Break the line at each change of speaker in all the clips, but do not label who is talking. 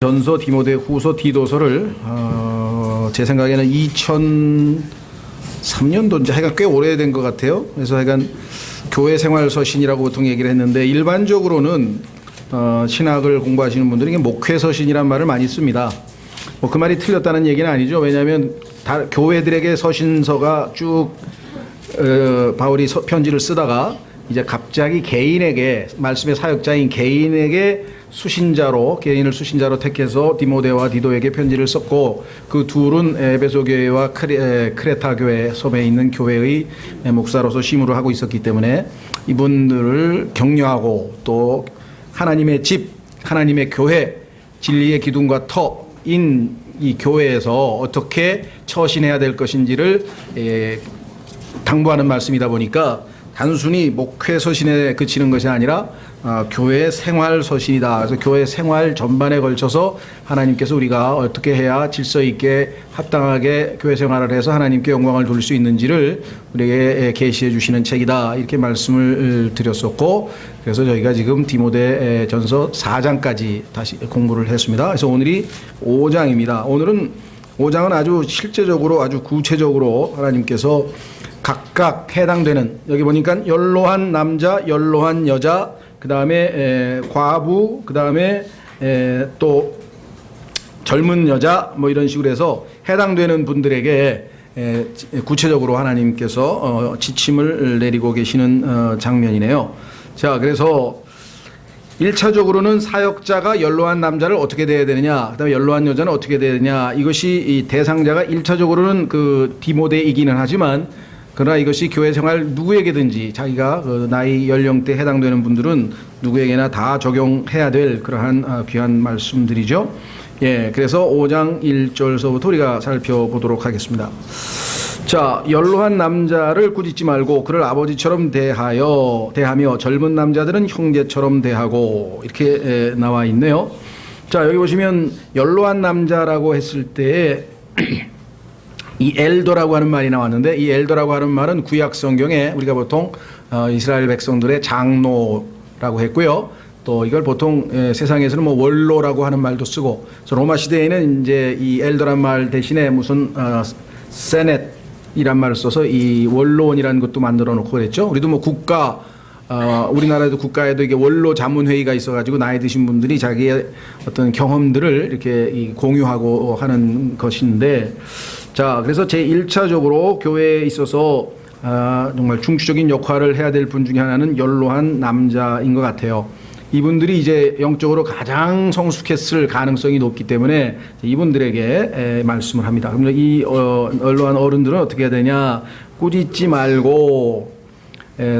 전서, 디모데 후서, 디도서를 제 생각에는 2003년도인지 하여간 꽤 오래된 것 같아요. 그래서 하여간 교회 생활 서신이라고 보통 얘기를 했는데, 일반적으로는 신학을 공부하시는 분들이 이게 목회 서신이란 말을 많이 씁니다. 뭐 그 말이 틀렸다는 얘기는 아니죠. 왜냐하면 교회들에게 서신서가 쭉 바울이 편지를 쓰다가 이제 갑자기 개인에게, 말씀의 사역자인 개인에게 개인을 수신자로 택해서 디모데와 디도에게 편지를 썼고, 그 둘은 에베소 교회와 크레타 교회 섬에 있는 교회의 목사로서 심으로 하고 있었기 때문에 이분들을 격려하고, 또 하나님의 집, 하나님의 교회, 진리의 기둥과 터인 이 교회에서 어떻게 처신해야 될 것인지를 당부하는 말씀이다 보니까 단순히 목회 서신에 그치는 것이 아니라 교회 생활 서신이다. 그래서 교회 생활 전반에 걸쳐서 하나님께서 우리가 어떻게 해야 질서 있게 합당하게 교회 생활을 해서 하나님께 영광을 돌릴 수 있는지를 우리에게 계시해 주시는 책이다. 이렇게 말씀을 드렸었고, 그래서 저희가 지금 디모데 전서 4장까지 다시 공부를 했습니다. 그래서 오늘이 5장입니다. 오늘은 5장은 아주 실제적으로, 아주 구체적으로 하나님께서 각각 해당되는, 여기 보니까 연로한 남자, 연로한 여자, 그 다음에 과부, 그 다음에 또 젊은 여자, 뭐 이런 식으로 해서 해당되는 분들에게 구체적으로 하나님께서 지침을 내리고 계시는 장면이네요. 자, 그래서 1차적으로는 사역자가 연로한 남자를 어떻게 대해야 되느냐, 그 다음에 연로한 여자는 어떻게 대해야 되느냐, 이것이 이 대상자가 1차적으로는 그 디모데이기는 하지만, 그러나 이것이 교회 생활 누구에게든지 자기가 그 나이 연령대에 해당되는 분들은 누구에게나 다 적용해야 될 그러한 귀한 말씀들이죠. 예, 그래서 5장 1절서부터 우리가 살펴보도록 하겠습니다. 자, 연로한 남자를 꾸짖지 말고 그를 아버지처럼 대하며 젊은 남자들은 형제처럼 대하고, 이렇게 나와 있네요. 자, 여기 보시면 연로한 남자라고 했을 때 이 엘더라고 하는 말이 나왔는데, 이 엘더라고 하는 말은 구약 성경에 우리가 보통 이스라엘 백성들의 장로라고 했고요. 또 이걸 보통 세상에서는 뭐 원로라고 하는 말도 쓰고, 그래서 로마 시대에는 이제 이 엘더란 말 대신에 무슨 세넷이란 말을 써서 이 원로원이라는 것도 만들어 놓고 그랬죠. 우리도 뭐 우리나라에도 국가에도 이게 원로 자문회의가 있어가지고 나이 드신 분들이 자기의 어떤 경험들을 이렇게 공유하고 하는 것인데, 자, 그래서 제1차적으로 교회에 있어서 정말 중추적인 역할을 해야 될 분 중에 하나는 연로한 남자인 것 같아요. 이분들이 이제 영적으로 가장 성숙했을 가능성이 높기 때문에 이분들에게 말씀을 합니다. 그럼 이 연로한 어른들은 어떻게 해야 되냐? 꾸짖지 말고,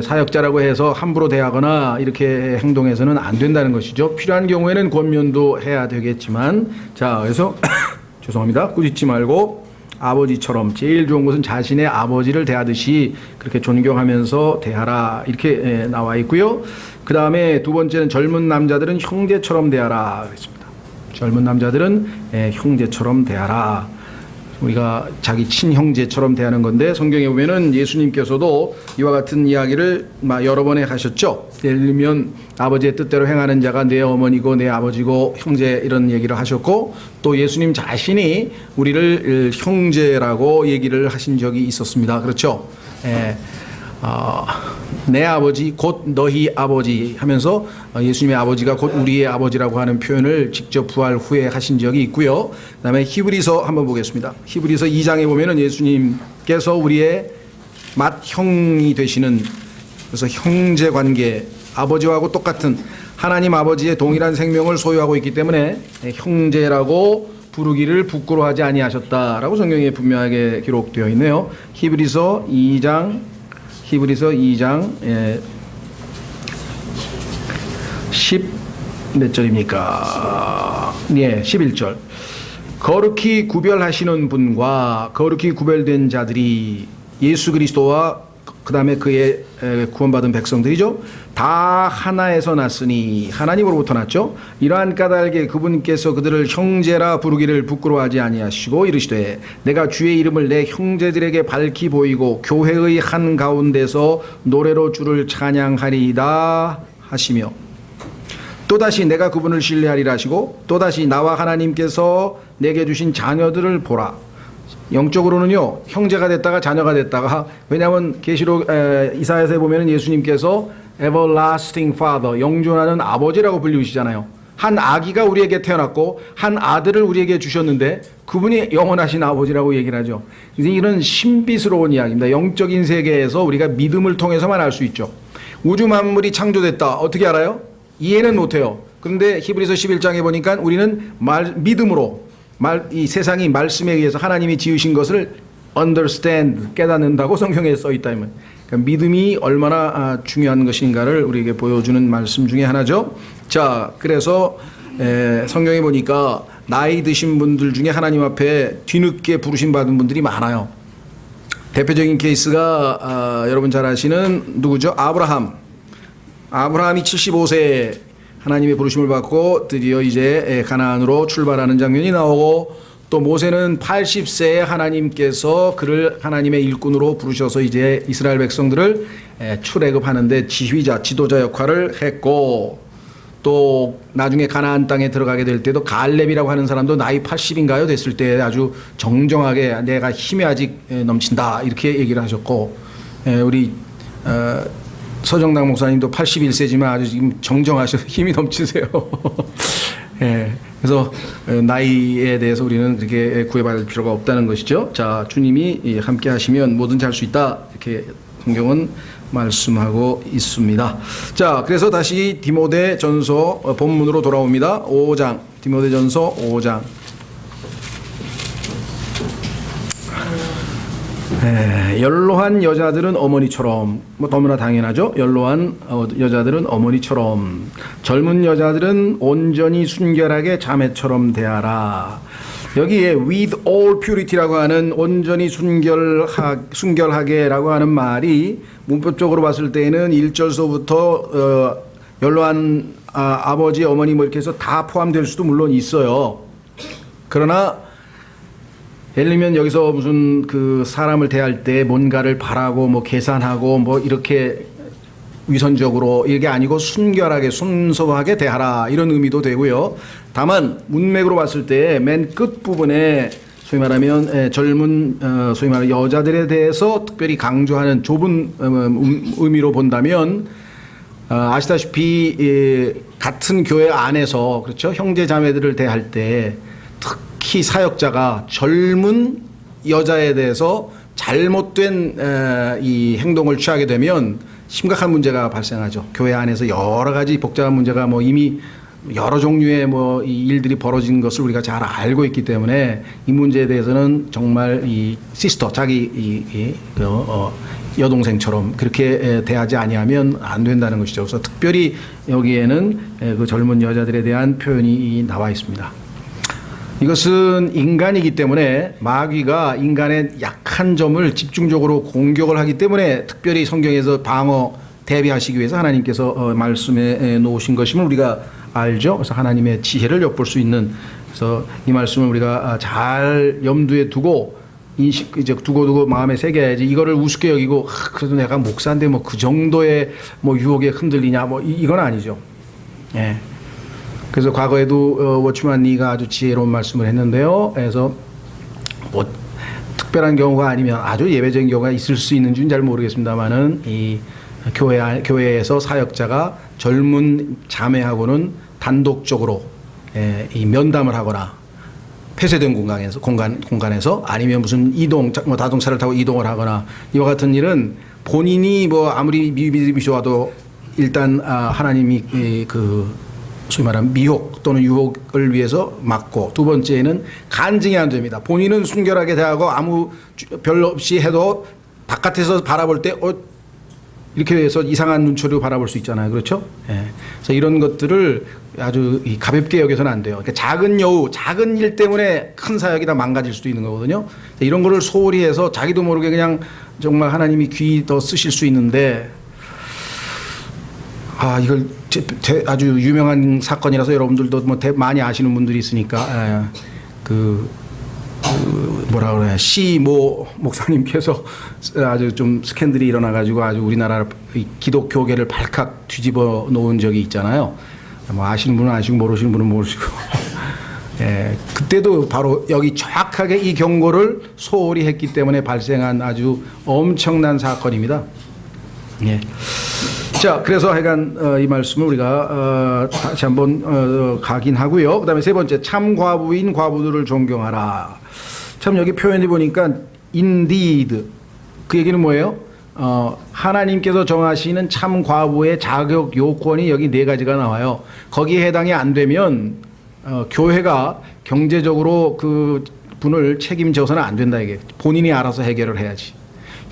사역자라고 해서 함부로 대하거나 이렇게 행동해서는 안 된다는 것이죠. 필요한 경우에는 권면도 해야 되겠지만, 자, 그래서 죄송합니다. 꾸짖지 말고 아버지처럼, 제일 좋은 것은 자신의 아버지를 대하듯이 그렇게 존경하면서 대하라, 이렇게 나와 있고요. 그 다음에 두 번째는 젊은 남자들은 형제처럼 대하라 그랬습니다. 젊은 남자들은 형제처럼 대하라. 우리가 자기 친형제처럼 대하는 건데, 성경에 보면은 예수님께서도 이와 같은 이야기를 여러 번에 하셨죠. 예를 들면 아버지의 뜻대로 행하는 자가 내 어머니고 내 아버지고 형제, 이런 얘기를 하셨고, 또 예수님 자신이 우리를 형제라고 얘기를 하신 적이 있었습니다. 그렇죠? 내 아버지 곧 너희 아버지 하면서 예수님의 아버지가 맏 우리의 아버지라고 하는 표현을 직접 부활 후에 하신 적이 있고요. 그 다음에 히브리서 한번 보겠습니다. 히브리서 2장에 보면은 예수님께서 우리의 맏형이 되시는, 그래서 형제 관계, 아버지하고 똑같은 하나님 아버지의 동일한 생명을 소유하고 있기 때문에 형제라고 부르기를 부끄러워하지 아니하셨다라고 성경에 분명하게 기록되어 있네요. 히브리서 2장 10 몇 절입니까? 예, 11절. 거룩히 구별하시는 분과 거룩히 구별된 자들이 예수 그리스도와 그 다음에 그의 구원받은 백성들이죠. 다 하나에서 났으니, 하나님으로부터 났죠. 이러한 까닭에 그분께서 그들을 형제라 부르기를 부끄러워하지 아니하시고 이르시되, 내가 주의 이름을 내 형제들에게 밝히 보이고 교회의 한 가운데서 노래로 주를 찬양하리이다 하시며, 또다시 내가 그분을 신뢰하리라 하시고 또다시 나와 하나님께서 내게 주신 자녀들을 보라. 영적으로는요, 형제가 됐다가 자녀가 됐다가, 왜냐하면 계시록 이사야서에 보면은 예수님께서 everlasting father, 영존하는 아버지라고 불리우시잖아요. 한 아기가 우리에게 태어났고 한 아들을 우리에게 주셨는데 그분이 영원하신 아버지라고 얘기를 하죠. 이런 신비스러운 이야기입니다. 영적인 세계에서 우리가 믿음을 통해서만 알 수 있죠. 우주 만물이 창조됐다. 어떻게 알아요? 이해는 못해요. 그런데 히브리서 11장에 보니까 우리는 믿음으로 이 세상이 말씀에 의해서 하나님이 지으신 것을 understand, 깨닫는다고 성경에 써 있다면, 그러니까 믿음이 얼마나 중요한 것인가를 우리에게 보여주는 말씀 중에 하나죠. 자, 그래서 성경에 보니까 나이 드신 분들 중에 하나님 앞에 뒤늦게 부르심 받은 분들이 많아요. 대표적인 케이스가 여러분 잘 아시는 누구죠? 아브라함이 75세에 하나님의 부르심을 받고 드디어 이제 가나안으로 출발하는 장면이 나오고, 또 모세는 80세에 하나님께서 그를 하나님의 일꾼으로 부르셔서 이제 이스라엘 백성들을 출애굽하는데 지휘자, 지도자 역할을 했고, 또 나중에 가나안 땅에 들어가게 될 때도 갈렙이라고 하는 사람도 나이 80인가요 됐을 때 아주 정정하게 내가 힘이 아직 넘친다 이렇게 얘기를 하셨고, 우리 서정당 목사님도 81세지만 아주 지금 정정하셔서 힘이 넘치세요. 그래서 나이에 대해서 우리는 그렇게 구애받을 필요가 없다는 것이죠. 자, 주님이 함께 하시면 뭐든지 할 수 있다 이렇게 성경은 말씀하고 있습니다. 자, 그래서 다시 디모데전서 본문으로 돌아옵니다. 5장, 디모데전서 5장. 연로한 여자들은 어머니처럼, 뭐 너무나 당연하죠. 연로한 여자들은 어머니처럼, 젊은 여자들은 온전히 순결하게 자매처럼 대하라. 여기에 with all purity라고 하는 온전히 순결하게라고 하는 말이 문법적으로 봤을 때에는 1절서부터 연로한 아버지, 어머니 뭐 이렇게 해서 다 포함될 수도 물론 있어요. 그러나 예를 들면 여기서 무슨 그 사람을 대할 때 뭔가를 바라고 뭐 계산하고 뭐 이렇게 위선적으로 이게 아니고 순결하게 순수하게 대하라 이런 의미도 되고요. 다만 문맥으로 봤을 때 맨 끝부분에 소위 말하면 젊은 소위 말하는 여자들에 대해서 특별히 강조하는 좁은 의미로 본다면 아시다시피 같은 교회 안에서 그렇죠, 형제 자매들을 대할 때 특히 사역자가 젊은 여자에 대해서 잘못된 이 행동을 취하게 되면 심각한 문제가 발생하죠. 교회 안에서 여러 가지 복잡한 문제가 뭐 이미 여러 종류의 뭐 이 일들이 벌어진 것을 우리가 잘 알고 있기 때문에 이 문제에 대해서는 정말 이 시스터, 자기 여동생처럼 그렇게 대하지 아니하면 안 된다는 것이죠. 그래서 특별히 여기에는 그 젊은 여자들에 대한 표현이 나와 있습니다. 이것은 인간이기 때문에 마귀가 인간의 약한 점을 집중적으로 공격을 하기 때문에 특별히 성경에서 방어 대비하시기 위해서 하나님께서 말씀에 놓으신 것임을 우리가 알죠. 그래서 하나님의 지혜를 엿볼 수 있는, 그래서 이 말씀을 우리가 잘 염두에 두고 이제 두고 마음에 새겨야지. 이거를 우습게 여기고 그래도 내가 목사인데 뭐 그 정도의 뭐 유혹에 흔들리냐 뭐 이건 아니죠. 예. 그래서 과거에도 워치만 리가 아주 지혜로운 말씀을 했는데요. 그래서 뭐 특별한 경우가 아니면 아주 예외적인 경우가 있을 수 있는지는 잘 모르겠습니다만은 이 교회에서 사역자가 젊은 자매하고는 단독적으로 이 면담을 하거나 폐쇄된 공간에서 아니면 무슨 뭐 자동차를 타고 이동을 하거나 이와 같은 일은 본인이 뭐 아무리 믿음이 좋아도 일단 하나님이 소위 말하는 미혹 또는 유혹을 위해서 막고, 두 번째는 간증이 안 됩니다. 본인은 순결하게 대하고 아무 별 없이 해도 바깥에서 바라볼 때 이렇게 해서 이상한 눈초리로 바라볼 수 있잖아요. 그렇죠? 예. 그래서 이런 것들을 아주 가볍게 여겨서는 안 돼요. 그러니까 작은 여우, 작은 일 때문에 큰 사역이 다 망가질 수도 있는 거거든요. 이런 거를 소홀히 해서 자기도 모르게 그냥 정말 하나님이 귀 더 쓰실 수 있는데, 이걸 아주 유명한 사건이라서 여러분들도 뭐 많이 아시는 분들이 있으니까, 뭐라 그래야, 시모 목사님께서 아주 좀 스캔들이 일어나가지고 아주 우리나라 기독교계를 발칵 뒤집어 놓은 적이 있잖아요. 뭐 아시는 분은 아시고 모르시는 분은 모르시고. 예, 그때도 바로 여기 정확하게 이 경고를 소홀히 했기 때문에 발생한 아주 엄청난 사건입니다. 예. 자, 그래서 하여간 이 말씀을 우리가 다시 한번 각인하고요. 그다음에 세 번째, 참 과부인 과부들을 존경하라. 참 여기 표현이 보니까 indeed, 그 얘기는 뭐예요? 하나님께서 정하시는 참 과부의 자격 요건이 여기 네 가지가 나와요. 거기에 해당이 안 되면 교회가 경제적으로 그 분을 책임져서는 안 된다, 이게. 본인이 알아서 해결을 해야지.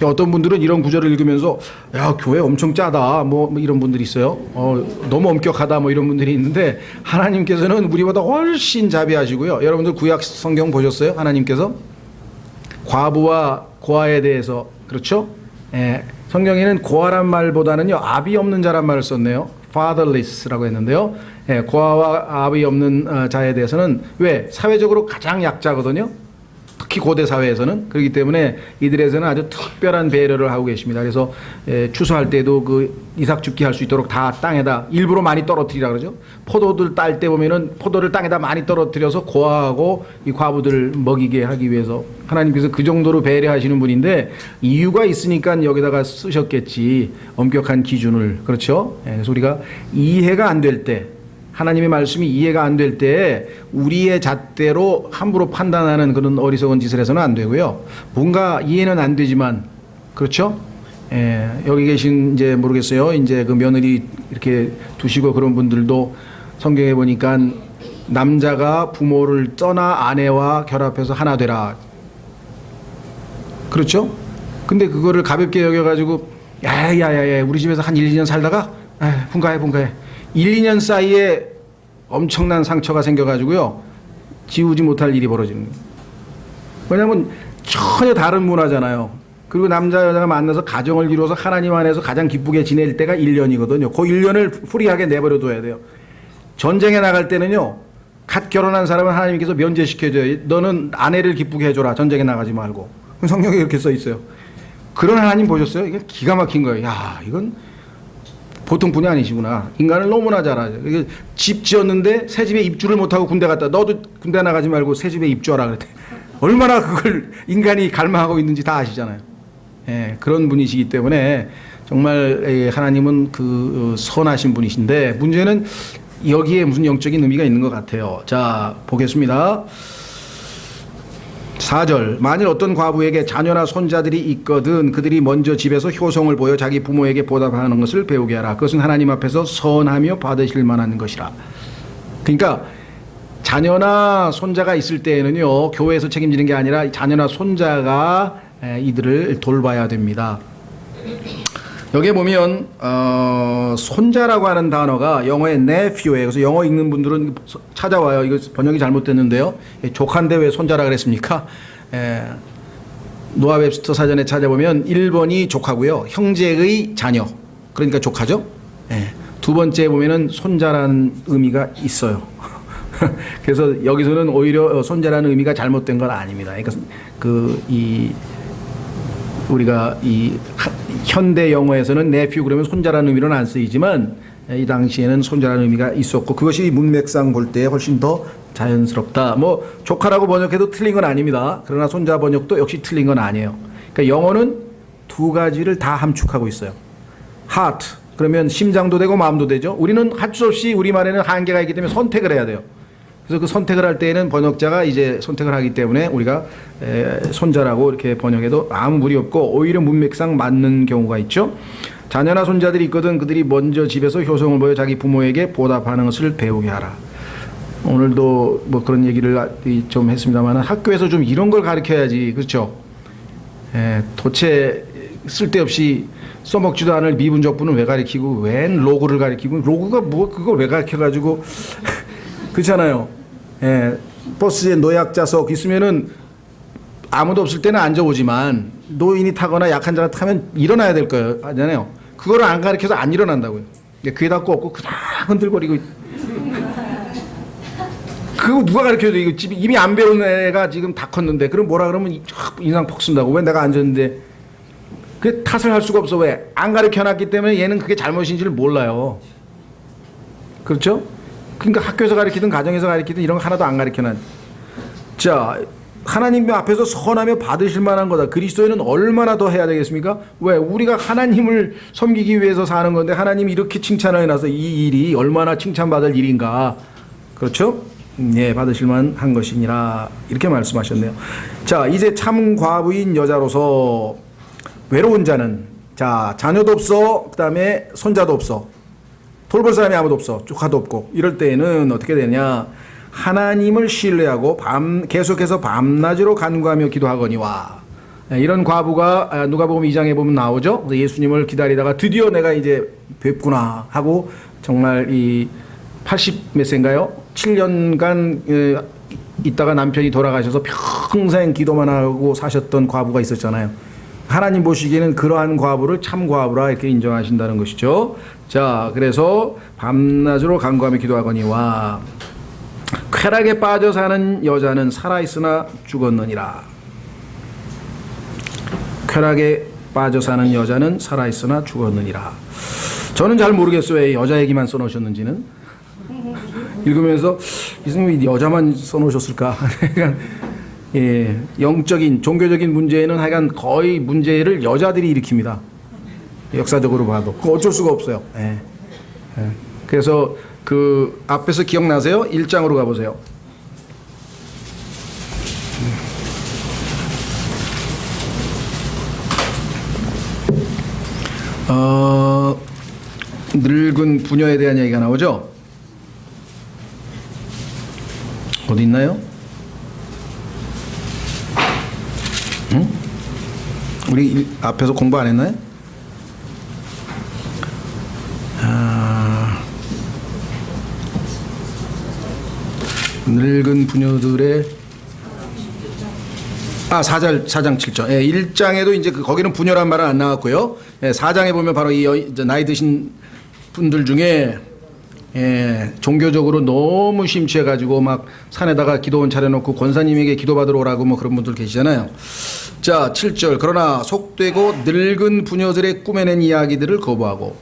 어떤 분들은 이런 구절을 읽으면서 야, 교회 엄청 짜다 뭐 이런 분들이 있어요. 너무 엄격하다 뭐 이런 분들이 있는데, 하나님께서는 우리보다 훨씬 자비하시고요. 여러분들 구약 성경 보셨어요? 하나님께서 과부와 고아에 대해서, 그렇죠? 예, 성경에는 고아란 말보다는요 아비 없는 자란 말을 썼네요. fatherless라고 했는데요. 예, 고아와 아비 없는 자에 대해서는 왜? 사회적으로 가장 약자거든요. 특히 고대 사회에서는. 그렇기 때문에 이들에서는 아주 특별한 배려를 하고 계십니다. 그래서 추수할 때도 그 이삭 죽기 할 수 있도록 다 땅에다 일부러 많이 떨어뜨리라 그러죠. 포도들 딸 때 보면은 포도를 땅에다 많이 떨어뜨려서 고아하고 이 과부들 먹이게 하기 위해서 하나님께서 그 정도로 배려하시는 분인데, 이유가 있으니까 여기다가 쓰셨겠지. 엄격한 기준을. 그렇죠. 그래서 우리가 이해가 안 될 때, 하나님의 말씀이 이해가 안 될 때 우리의 잣대로 함부로 판단하는 그런 어리석은 짓을 해서는 안 되고요. 뭔가 이해는 안 되지만, 그렇죠? 예, 여기 계신 이제 모르겠어요. 이제 그 며느리 이렇게 두시고 그런 분들도 성경에 보니까 남자가 부모를 떠나 아내와 결합해서 하나 되라. 그렇죠? 근데 그거를 가볍게 여겨가지고 야야야야 우리 집에서 한 1, 2년 살다가 분가해. 1, 2년 사이에 엄청난 상처가 생겨가지고요. 지우지 못할 일이 벌어지는 거예요. 왜냐하면 전혀 다른 문화잖아요. 그리고 남자 여자가 만나서 가정을 이루어서 하나님 안에서 가장 기쁘게 지낼 때가 1년이거든요. 그 1년을 프리하게 내버려둬야 돼요. 전쟁에 나갈 때는요. 갓 결혼한 사람은 하나님께서 면제시켜줘요. 너는 아내를 기쁘게 해줘라. 전쟁에 나가지 말고. 성경에 이렇게 써 있어요. 그런 하나님 보셨어요? 이게 기가 막힌 거예요. 야, 이건 보통 분이 아니시구나. 인간을 너무나 잘 아죠. 집 지었는데 새 집에 입주를 못하고 군대 갔다. 너도 군대 나가지 말고 새 집에 입주하라 그랬대. 얼마나 그걸 인간이 갈망하고 있는지 다 아시잖아요. 예, 그런 분이시기 때문에 정말 하나님은 그 선하신 분이신데, 문제는 여기에 무슨 영적인 의미가 있는 것 같아요. 자, 보겠습니다. 4절, 만일 어떤 과부에게 자녀나 손자들이 있거든 그들이 먼저 집에서 효성을 보여 자기 부모에게 보답하는 것을 배우게 하라. 그것은 하나님 앞에서 선하며 받으실 만한 것이라. 그러니까 자녀나 손자가 있을 때에는요, 교회에서 책임지는 게 아니라 자녀나 손자가 이들을 돌봐야 됩니다. 여기에 보면 손자라고 하는 단어가 영어의 nephew예요. 그래서 영어 읽는 분들은 찾아와요. 이거 번역이 잘못됐는데요. 조카인데 왜 손자라 그랬습니까? 노아 웹스터 사전에 찾아보면 1번이 조카고요. 형제의 자녀. 그러니까 조카죠. 두 번째 보면은 손자라는 의미가 있어요. 그래서 여기서는 오히려 손자라는 의미가 잘못된 건 아닙니다. 그러니까 우리가 이 현대 영어에서는 nephew 그러면 손자라는 의미로는 안 쓰이지만, 이 당시에는 손자라는 의미가 있었고 그것이 문맥상 볼 때 훨씬 더 자연스럽다. 뭐 조카라고 번역해도 틀린 건 아닙니다. 그러나 손자 번역도 역시 틀린 건 아니에요. 그러니까 영어는 두 가지를 다 함축하고 있어요. heart 그러면 심장도 되고 마음도 되죠. 우리는 할 수 없이 우리말에는 한계가 있기 때문에 선택을 해야 돼요. 그래서 그 선택을 할 때에는 번역자가 이제 선택을 하기 때문에 우리가 손자라고 이렇게 번역해도 아무 무리 없고 오히려 문맥상 맞는 경우가 있죠. 자녀나 손자들이 있거든 그들이 먼저 집에서 효성을 보여 자기 부모에게 보답하는 것을 배우게 하라. 오늘도 뭐 그런 얘기를 좀 했습니다만 학교에서 좀 이런 걸 가르쳐야지. 그렇죠? 도체 쓸데없이 써먹지도 않을 미분적분은 왜 가르치고 웬 로그를 가르치고, 로그가 뭐 그걸 왜 가르쳐가지고 그렇잖아요. 버스에 노약자석 있으면은 아무도 없을 때는 앉아오지만 노인이 타거나 약한 자가 타면 일어나야 될 거예요. 아잖아요. 그거를 안 가르쳐서 안 일어난다고요. 귀에다 꽂고 그냥 흔들거리고. 그거 누가 가르쳐도 이거 이미 안 배운 애가 지금 다 컸는데 그럼 뭐라 그러면 인상 퍽 쓴다고. 왜 내가 앉았는데. 그 탓을 할 수가 없어. 왜? 안 가르쳐놨기 때문에 얘는 그게 잘못인지를 몰라요. 그렇죠? 그러니까 학교에서 가르치든 가정에서 가르치든 이런 거 하나도 안 가르쳐놨. 자, 하나님 앞에서 선하며 받으실 만한 거다. 그리스도인은 얼마나 더 해야 되겠습니까? 왜? 우리가 하나님을 섬기기 위해서 사는 건데 하나님이 이렇게 칭찬을 해놔서 이 일이 얼마나 칭찬받을 일인가. 그렇죠? 예, 받으실 만한 것이니라. 이렇게 말씀하셨네요. 자, 이제 참 과부인 여자로서 외로운 자는, 자, 자녀도 없어, 그 다음에 손자도 없어, 돌볼 사람이 아무도 없어, 조카도 없고, 이럴 때에는 어떻게 되냐? 하나님을 신뢰하고 계속해서 밤낮으로 간구하며 기도하거니와. 이런 과부가 누가복음 2장에 보면 나오죠. 예수님을 기다리다가 드디어 내가 이제 뵙구나 하고 정말 이 80 몇 세인가요? 7년간 있다가 남편이 돌아가셔서 평생 기도만 하고 사셨던 과부가 있었잖아요. 하나님 보시기에는 그러한 과부를 참 과부라 이렇게 인정하신다는 것이죠. 자, 그래서 밤낮으로 간구하며 기도하거니와 쾌락에 빠져 사는 여자는 살아있으나 죽었느니라. 쾌락에 빠져 사는 여자는 살아있으나 죽었느니라. 저는 잘 모르겠어요. 왜 여자 얘기만 써놓으셨는지는. 읽으면서 이승님이 여자만 써놓으셨을까. 예, 영적인 종교적인 문제는 하여간 거의 문제를 여자들이 일으킵니다. 역사적으로 봐도 그 어쩔 수가 없어요. 예. 예. 그래서 그 앞에서 기억나세요? 1장으로 가보세요. 늙은 부녀에 대한 얘기가 나오죠. 어디 있나요? 응? 우리 앞에서 공부 안 했나요? 늙은 부녀들의 4장 7절. 예, 1장에도 이제 거기는 부녀란 말은 안 나왔고요. 예, 4장에 보면 바로 이 나이 드신 분들 중에 예, 종교적으로 너무 심취해가지고 막 산에다가 기도원 차려놓고 권사님에게 기도받으러 오라고 뭐 그런 분들 계시잖아요. 자, 7절. 그러나 속되고 늙은 부녀들의 꾸며낸 이야기들을 거부하고,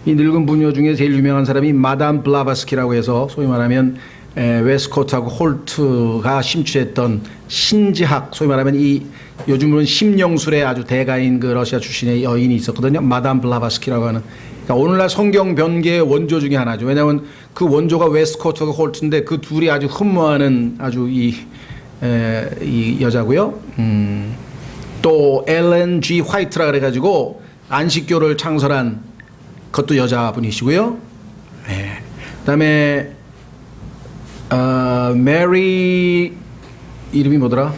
이 늙은 부녀 중에 제일 유명한 사람이 마담 블라바스키라고 해서 소위 말하면 웨스코트하고 홀트가 심취했던 신지학, 소위 말하면 이 요즘은 심령술의 아주 대가인 그 러시아 출신의 여인이 있었거든요. 마담 블라바스키라고 하는. 그러니까 오늘날 성경 변계의 원조 중에 하나죠. 왜냐하면 그 원조가 웨스코트하고 홀트인데 그 둘이 아주 흠모하는 아주 이 여자고요. 또 엘렌 G 화이트라 그래가지고 안식교를 창설한 그것도 여자분이시고요. 네. 그다음에 메리 이름이 뭐더라?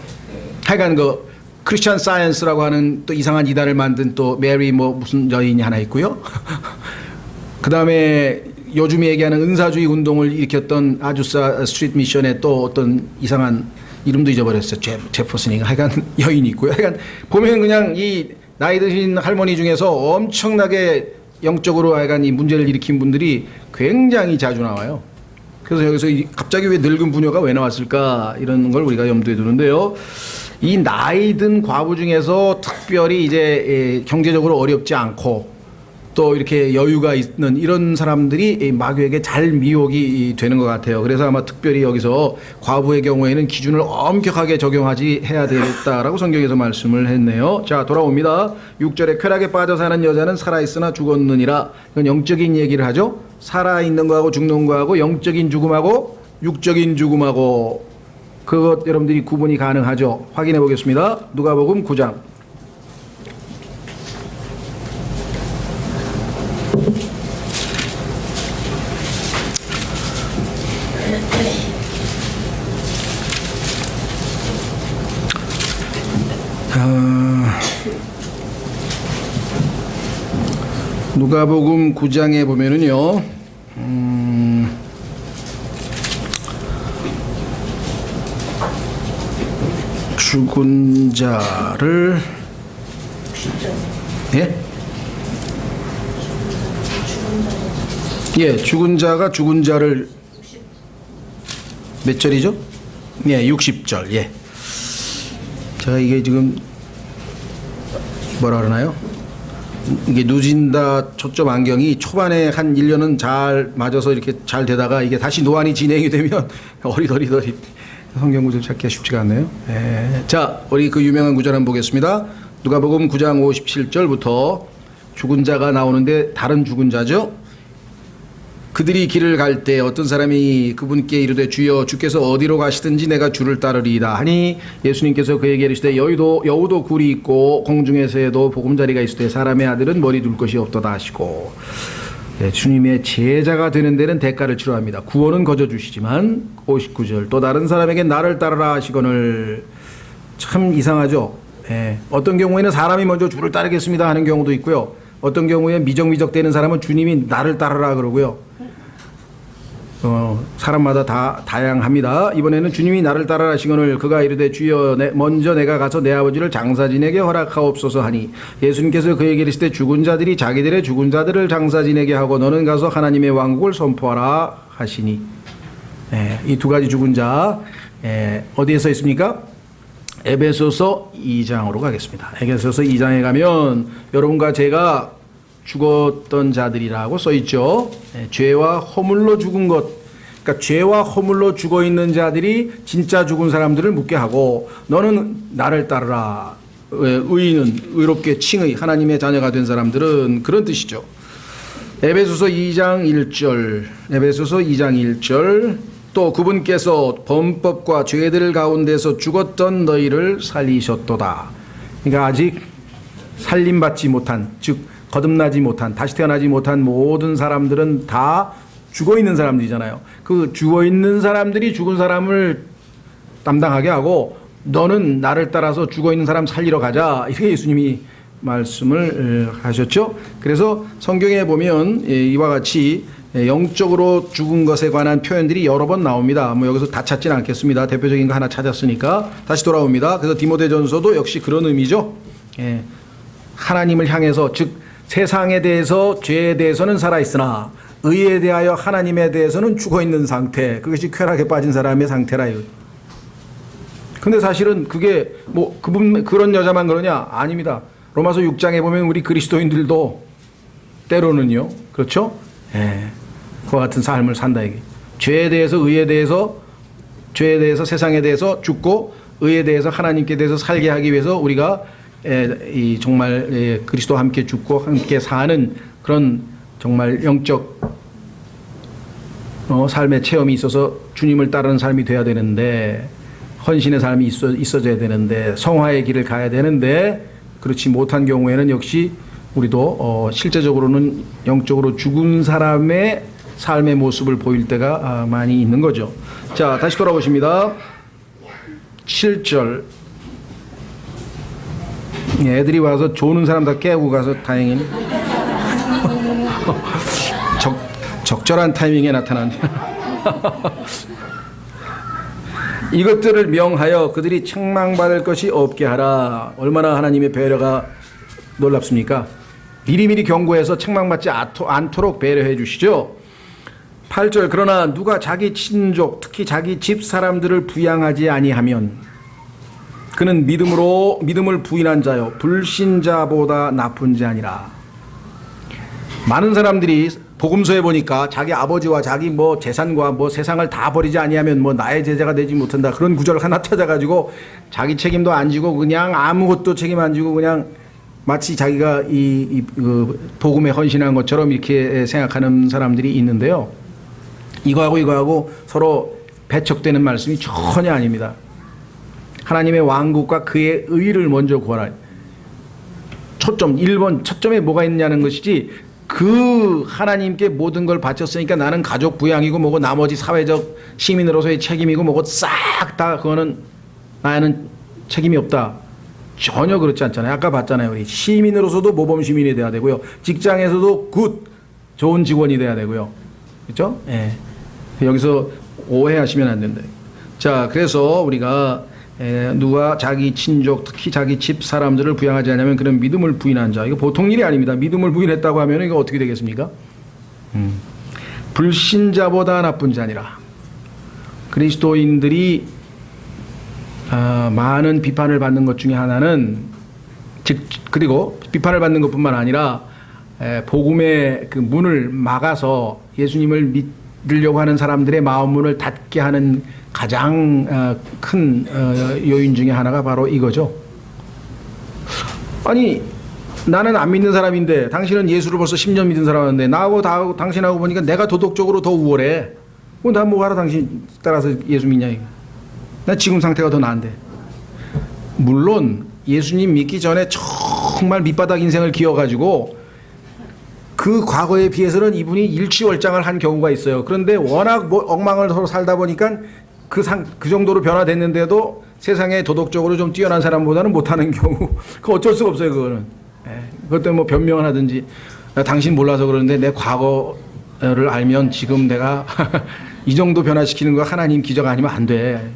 하여간 그 크리스천 사이언스라고 하는 또 이상한 이단을 만든 또 메리 뭐 무슨 여인이 하나 있고요. 그 다음에 요즘 얘기하는 은사주의 운동을 일으켰던 아주사 스트리트 미션의 또 어떤 이상한 이름도 잊어버렸어요. 제퍼슨인가 하여간 여인이 있고요. 하여간 보면 그냥 이 나이 드신 할머니 중에서 엄청나게 영적으로 하여간 이 문제를 일으킨 분들이 굉장히 자주 나와요. 그래서 여기서 갑자기 왜 늙은 부녀가 왜 나왔을까 이런 걸 우리가 염두에 두는데요. 이 나이 든 과부 중에서 특별히 이제 경제적으로 어렵지 않고 또 이렇게 여유가 있는 이런 사람들이 마귀에게 잘 미혹이 되는 것 같아요. 그래서 아마 특별히 여기서 과부의 경우에는 기준을 엄격하게 적용하지 해야 되겠다라고 성경에서 말씀을 했네요. 자, 돌아옵니다. 6절에 쾌락에 빠져 사는 여자는 살아있으나 죽었느니라. 이건 영적인 얘기를 하죠. 살아있는 거하고 죽는 거하고 영적인 죽음하고 육적인 죽음하고 그것 여러분들이 구분이 가능하죠. 확인해 보겠습니다. 누가복음 9장. 누가복음 9장에 보면은요, 죽은 자를, 예? 예, 죽은 자가 죽은 자를 몇 절이죠? 예, 60절. 예. 제가 이게 지금 뭐라 그러나요? 이게 누진다 초점 안경이 초반에 한 1년은 잘 맞아서 이렇게 잘 되다가 이게 다시 노안이 진행이 되면 어리더리 성경 구절 찾기가 쉽지가 않네요. 네. 자, 우리 그 유명한 구절 한번 보겠습니다. 누가복음 9장 57절부터 죽은 자가 나오는데 다른 죽은 자죠. 그들이 길을 갈 때 어떤 사람이 그분께 이르되 주여 주께서 어디로 가시든지 내가 주를 따르리이다 하니 예수님께서 그에게 이르시되 여우도 굴이 있고 공중에서도 보금자리가 있을 때 사람의 아들은 머리 둘 것이 없도다 하시고, 네, 주님의 제자가 되는 데는 대가를 치러합니다. 구원은 거저 주시지만 59절 또 다른 사람에게 나를 따르라 하시거늘. 참 이상하죠. 네, 어떤 경우에는 사람이 먼저 주를 따르겠습니다 하는 경우도 있고요. 어떤 경우에 미적미적 되는 사람은 주님이 나를 따르라 그러고요. 사람마다 다 다양합니다. 이번에는 주님이 나를 따르라 하시거늘 그가 이르되 주여 먼저 내가 가서 내 아버지를 장사지내게 허락하옵소서 하니 예수님께서 그에게 이르시되 죽은 자들이 자기들의 죽은 자들을 장사지내게 하고 너는 가서 하나님의 왕국을 선포하라 하시니. 이 두 가지 죽은 자 어디에 써 있습니까? 에베소서 2장으로 가겠습니다. 에베소서 2장에 가면 여러분과 제가 죽었던 자들이라고 써 있죠. 죄와 허물로 죽은 것. 그러니까 죄와 허물로 죽어 있는 자들이 진짜 죽은 사람들을 묻게 하고 너는 나를 따르라. 의인은 의롭게 칭의 하나님의 자녀가 된 사람들은 그런 뜻이죠. 에베소서 2장 1절. 에베소서 2장 1절. 또 그분께서 범법과 죄들 가운데서 죽었던 너희를 살리셨도다. 그러니까 아직 살림받지 못한, 즉 거듭나지 못한, 다시 태어나지 못한 모든 사람들은 다 죽어 있는 사람들이잖아요. 그 죽어 있는 사람들이 죽은 사람을 담당하게 하고 너는 나를 따라서 죽어 있는 사람 살리러 가자. 이렇게 예수님이 말씀을 하셨죠. 그래서 성경에 보면 이와 같이 영적으로 죽은 것에 관한 표현들이 여러 번 나옵니다. 뭐 여기서 다 찾지는 않겠습니다. 대표적인 거 하나 찾았으니까 다시 돌아옵니다. 그래서 디모데전서도 역시 그런 의미죠. 하나님을 향해서, 즉 세상에 대해서 죄에 대해서는 살아있으나 의에 대하여 하나님에 대해서는 죽어있는 상태, 그것이 쾌락에 빠진 사람의 상태라요. 근데 사실은 그게 뭐 그런 여자만 그러냐? 아닙니다. 로마서 6장에 보면 우리 그리스도인들도 때로는요, 그렇죠? 그와 같은 삶을 산다 이게. 죄에 대해서 의에 대해서, 죄에 대해서 세상에 대해서 죽고 의에 대해서 하나님께 대해서 살게 하기 위해서 우리가 이 정말 그리스도와 함께 죽고 함께 사는 그런 정말 영적 삶의 체험이 있어서 주님을 따르는 삶이 돼야 되는데, 헌신의 삶이 있어져야 되는데, 성화의 길을 가야 되는데 그렇지 못한 경우에는 역시 우리도 실제적으로는 영적으로 죽은 사람의 삶의 모습을 보일 때가 많이 있는 거죠. 자, 다시 돌아보십니다. 7절. 애들이 와서 조는 사람 다 깨우고 가서 다행히 적절한 타이밍에 나타났네요. 이것들을 명하여 그들이 책망받을 것이 없게 하라. 얼마나 하나님의 배려가 놀랍습니까? 미리미리 경고해서 책망받지 않도록 배려해 주시죠. 8절. 그러나 누가 자기 친족 특히 자기 집 사람들을 부양하지 아니하면 그는 믿음을 부인한 자요 불신자보다 나쁜 자니라. 많은 사람들이 복음서에 보니까 자기 아버지와 자기 뭐 재산과 뭐 세상을 다 버리지 아니하면 뭐 나의 제자가 되지 못한다, 그런 구절 하나 찾아가지고 자기 책임도 안 지고 그냥 아무것도 책임 안 지고 그냥 마치 자기가 그 복음에 헌신한 것처럼 이렇게 생각하는 사람들이 있는데요. 이거하고 서로 배척되는 말씀이 전혀 아닙니다. 하나님의 왕국과 그의 의를 먼저 구하라. 초점, 1번 초점에 뭐가 있냐는 것이지, 그 하나님께 모든 걸 바쳤으니까 나는 가족 부양이고 뭐고 나머지 사회적 시민으로서의 책임이고 뭐고 싹 다 그거는 나는 책임이 없다. 전혀 그렇지 않잖아요. 아까 봤잖아요. 우리 시민으로서도 모범 시민이 돼야 되고요. 직장에서도 좋은 직원이 돼야 되고요. 그렇죠? 예. 여기서 오해하시면 안 된다. 자, 그래서 우리가 누가 자기 친족 특히 자기 집 사람들을 부양하지 않으면 그런 믿음을 부인한 자, 이거 보통 일이 아닙니다. 믿음을 부인했다고 하면 이거 어떻게 되겠습니까? 불신자보다 나쁜 자니라. 그리스도인들이 많은 비판을 받는 것 중에 하나는 그리고 비판을 받는 것뿐만 아니라 복음의 그 문을 막아서 예수님을 믿으려고 하는 사람들의 마음 문을 닫게 하는 가장 큰 요인 중에 하나가 바로 이거죠. 아니 나는 안 믿는 사람인데 당신은 예수를 벌써 10년 믿은 사람인데 나하고 당신하고 보니까 내가 도덕적으로 더 우월해. 나 뭐하러 당신 따라서 예수 믿냐 이거. 나 지금 상태가 더 나은데. 물론 예수님 믿기 전에 정말 밑바닥 인생을 기어가지고 그 과거에 비해서는 이분이 일취월장을 한 경우가 있어요. 그런데 워낙 엉망을 서로 살다 보니까 그 정도로 변화됐는데도 세상에 도덕적으로 좀 뛰어난 사람보다는 못하는 경우. 그 어쩔 수가 없어요, 그거는. 그것 때문에 뭐 변명을 하든지 당신 몰라서 그러는데 내 과거를 알면 지금 내가 이 정도 변화시키는 거 하나님 기적 아니면 안 돼.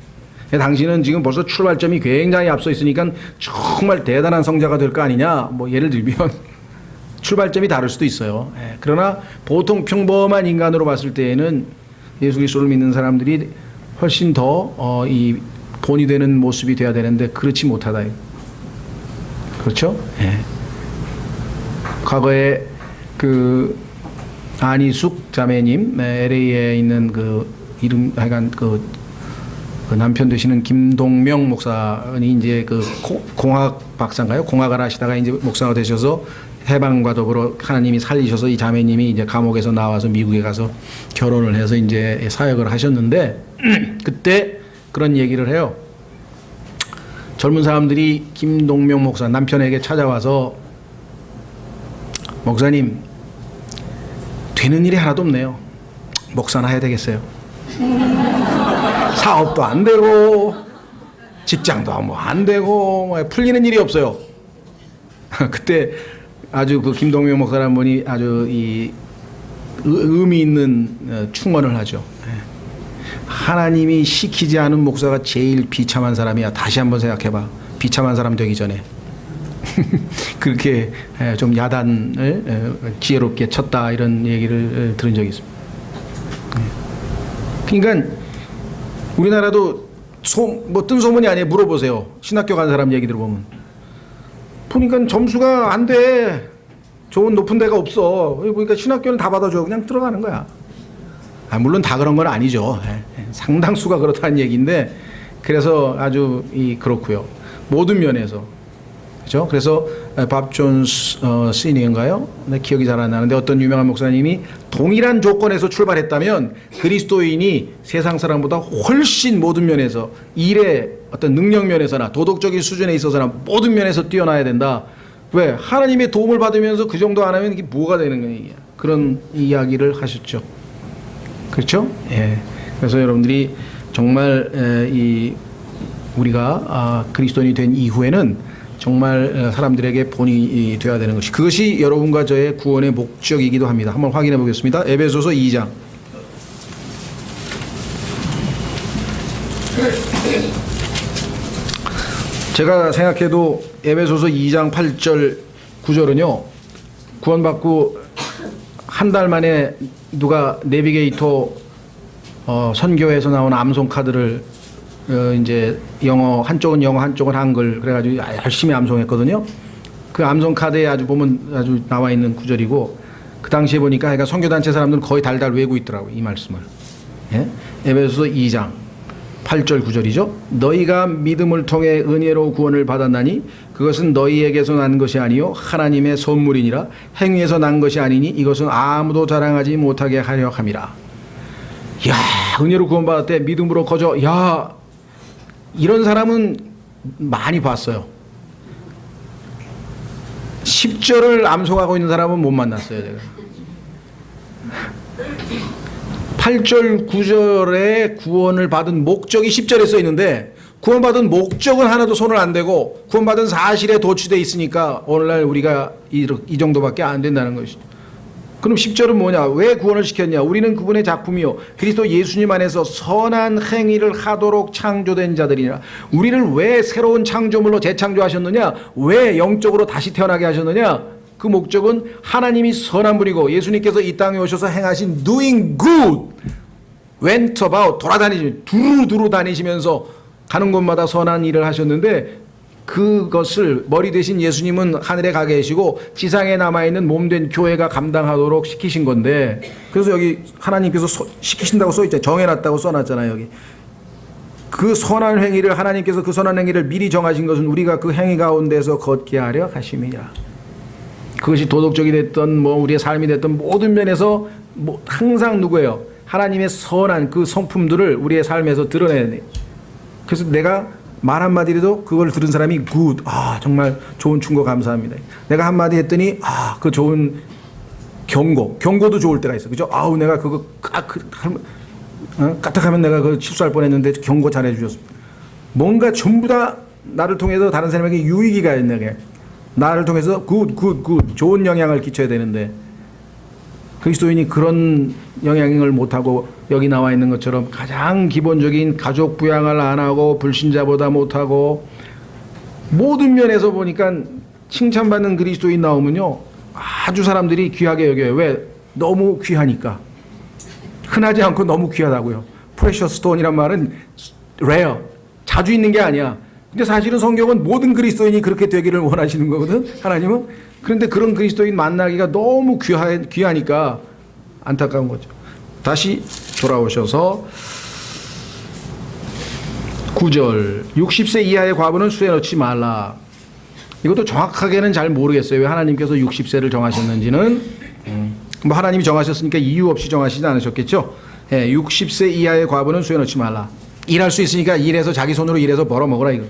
당신은 지금 벌써 출발점이 굉장히 앞서 있으니까 정말 대단한 성자가 될 거 아니냐. 뭐 예를 들면 출발점이 다를 수도 있어요. 그러나 보통 평범한 인간으로 봤을 때에는 예수 그리스도를 믿는 사람들이 훨씬 더 이 본이 되는 모습이 돼야 되는데 그렇지 못하다. 그렇죠? 과거에 그 안희숙 자매님, LA에 있는 그 이름 하여간 그 남편 되시는 김동명 목사님 이제 그 공학 박사인가요? 공학을 하시다가 이제 목사가 되셔서 해방과 더불어 하나님이 살리셔서 이 자매님이 이제 감옥에서 나와서 미국에 가서 결혼을 해서 이제 사역을 하셨는데 그때 그런 얘기를 해요. 젊은 사람들이 김동명 목사 남편에게 찾아와서 목사님 되는 일이 하나도 없네요. 목사나 해야 되겠어요. 사업도 안 되고 직장도 뭐 안 되고 뭐 풀리는 일이 없어요. 그때 아주 그 김동명 목사라는 분이 아주 이 의미 있는 충언을 하죠. 하나님이 시키지 않은 목사가 제일 비참한 사람이야. 다시 한번 생각해봐. 비참한 사람 되기 전에. 그렇게 좀 야단을 지혜롭게 쳤다 이런 얘기를 들은 적이 있습니다. 그러니까 우리나라도 뭐 뜬 소문이 아니에요. 물어보세요. 신학교 간 사람 얘기 들어보면 보니까 점수가 안 돼. 좋은 높은 데가 없어. 그러니까 신학교는 다 받아줘. 그냥 들어가는 거야. 물론 다 그런 건 아니죠. 상당수가 그렇다는 얘기인데 그래서 아주 그렇고요. 모든 면에서. 그렇죠? 그래서 밥 존스 시니인가요? 기억이 잘 안 나는데 어떤 유명한 목사님이 동일한 조건에서 출발했다면 그리스도인이 세상 사람보다 훨씬 모든 면에서 일의 어떤 능력 면에서나 도덕적인 수준에 있어서나 모든 면에서 뛰어나야 된다. 왜? 하나님의 도움을 받으면서 그 정도 안 하면 이게 뭐가 되는 거예요? 그런 이야기를 하셨죠. 그렇죠? 예. 그래서 여러분들이 정말 우리가 그리스도인이 된 이후에는 정말 사람들에게 본이 되어야 되는 것이 그것이 여러분과 저의 구원의 목적이기도 합니다. 한번 확인해 보겠습니다. 에베소서 2장. 제가 생각해도 에베소서 2장 8절 9절은요. 구원받고 한 달 만에 누가 내비게이터 선교에서 나온 암송 카드를 이제 영어 한쪽은 영어 한쪽은 한글 그래가지고 열심히 암송했거든요. 그 암송 카드에 아주 보면 아주 나와 있는 구절이고 그 당시에 보니까 그러니까 선교단체 사람들은 거의 달달 외우고 있더라고요. 이 말씀을. 예? 에베소서 2장 8절 9절이죠. 너희가 믿음을 통해 은혜로 구원을 받았나니 그것은 너희에게서 난 것이 아니요 하나님의 선물이니라. 행위에서 난 것이 아니니 이것은 아무도 자랑하지 못하게 하려 함이라. 야, 은혜로 구원받았대. 믿음으로 거저. 야, 이런 사람은 많이 봤어요. 10절을 암송하고 있는 사람은 못 만났어요, 제가. 8절, 9절에 구원을 받은 목적이 10절에 써 있는데 구원받은 목적은 하나도 손을 안 대고 구원받은 사실에 도취되어 있으니까 오늘날 우리가 이 정도밖에 안 된다는 것이죠. 그럼 10절은 뭐냐? 왜 구원을 시켰냐? 우리는 그분의 작품이요 그리스도 예수님 안에서 선한 행위를 하도록 창조된 자들이라. 우리를 왜 새로운 창조물로 재창조하셨느냐? 왜 영적으로 다시 태어나게 하셨느냐? 그 목적은 하나님이 선한 분이고 예수님께서 이 땅에 오셔서 행하신 doing good, went about, 돌아다니시면서 두루두루 다니시면서 가는 곳마다 선한 일을 하셨는데 그것을 머리 대신 예수님은 하늘에 가 계시고 지상에 남아있는 몸된 교회가 감당하도록 시키신 건데, 그래서 여기 하나님께서 시키신다고 써있잖아요. 정해놨다고 써놨잖아요. 여기 그 선한 행위를, 하나님께서 그 선한 행위를 미리 정하신 것은 우리가 그 행위 가운데서 걷게 하려 하심이라. 그것이 도덕적이 됐던 뭐 우리의 삶이 됐던 모든 면에서 뭐 항상 누구예요? 하나님의 선한 그 성품들을 우리의 삶에서 드러내야 돼. 그래서 내가 말 한마디라도 그걸 들은 사람이 굿, 정말 좋은 충고 감사합니다. 내가 한마디 했더니 그 좋은 경고도 좋을 때가 있어. 그죠? 내가 그거 까딱하면 내가 그 실수할 뻔했는데 경고 잘해 주셨습니다. 뭔가 전부 다 나를 통해서 다른 사람에게 유익이 가 있는 게, 나를 통해서 굿 좋은 영향을 끼쳐야 되는데, 그리스도인이 그런 영향을 못하고 여기 나와 있는 것처럼 가장 기본적인 가족 부양을 안 하고 불신자보다 못하고 모든 면에서 보니까 칭찬받는 그리스도인 나오면요 아주 사람들이 귀하게 여겨요. 왜? 너무 귀하니까. 흔하지 않고 너무 귀하다고요. 프레셔스 스톤이란 말은 rare, 자주 있는 게 아니야. 근데 사실은 성경은 모든 그리스도인이 그렇게 되기를 원하시는 거거든, 하나님은. 그런데 그런 그리스도인 만나기가 너무 귀하니까 안타까운 거죠. 다시 돌아오셔서 9절, 60세 이하의 과부는 수에 넣지 말라. 이것도 정확하게는 잘 모르겠어요. 왜 하나님께서 60세를 정하셨는지는. 뭐 하나님이 정하셨으니까 이유 없이 정하시지 않으셨겠죠. 60세 이하의 과부는 수에 넣지 말라. 일할 수 있으니까 일해서 자기 손으로 일해서 벌어 먹으라 이거.